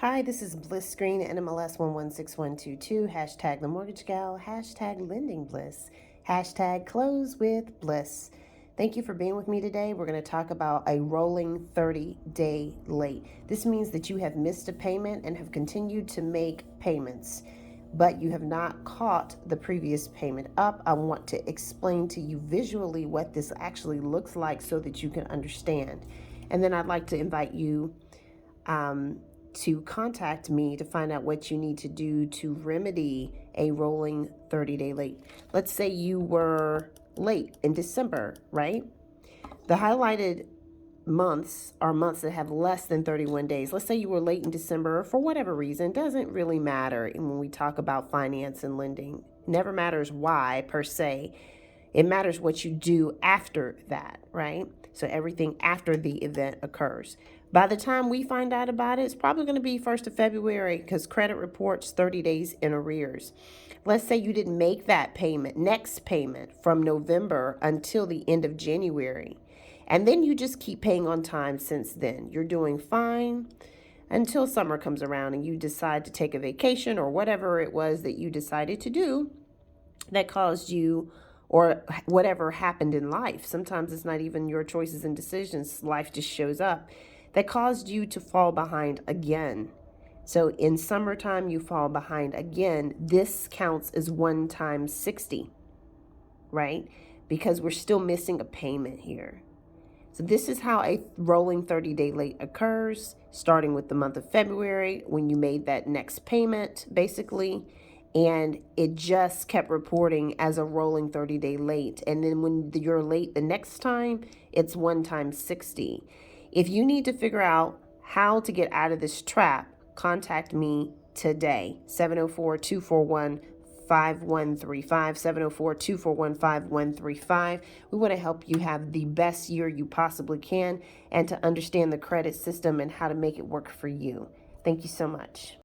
Hi, this is Bliss Screen, NMLS 116122, hashtag the mortgage gal, hashtag lending bliss, hashtag close with bliss. Thank you for being with me today. We're going to talk about a rolling 30-day late. This means that you have missed a payment and have continued to make payments, but you have not caught the previous payment up. I want to explain to you visually what this actually looks like so that you can understand. And then I'd like to invite you to contact me to find out what you need to do to remedy a rolling 30-day late. Let's say you were late in December, right? The highlighted months are months that have less than 31 days. Let's say you were late in December for whatever reason. Doesn't really matter when we talk about finance and lending. Never matters why per se. It matters what you do after that, right? So everything after the event occurs. By the time we find out about it, it's probably going to be 1st of February because credit reports 30 days in arrears. Let's say you didn't make that payment, next payment from November until the end of January. And then you just keep paying on time since then. You're doing fine until summer comes around and you decide to take a vacation or whatever it was that you decided to do that caused you, or whatever happened in life. Sometimes it's not even your choices and decisions. Life just shows up that caused you to fall behind again. So in summertime, you fall behind again. This counts as 1 times 60, right? Because we're still missing a payment here. So this is how a rolling 30-day late occurs, starting with the month of February when you made that next payment, basically. And it just kept reporting as a rolling 30-day late. And then when you're late the next time, it's 1 times 60. If you need to figure out how to get out of this trap, contact me today, 704-241-5135, 704-241-5135. We want to help you have the best year you possibly can and to understand the credit system and how to make it work for you. Thank you so much.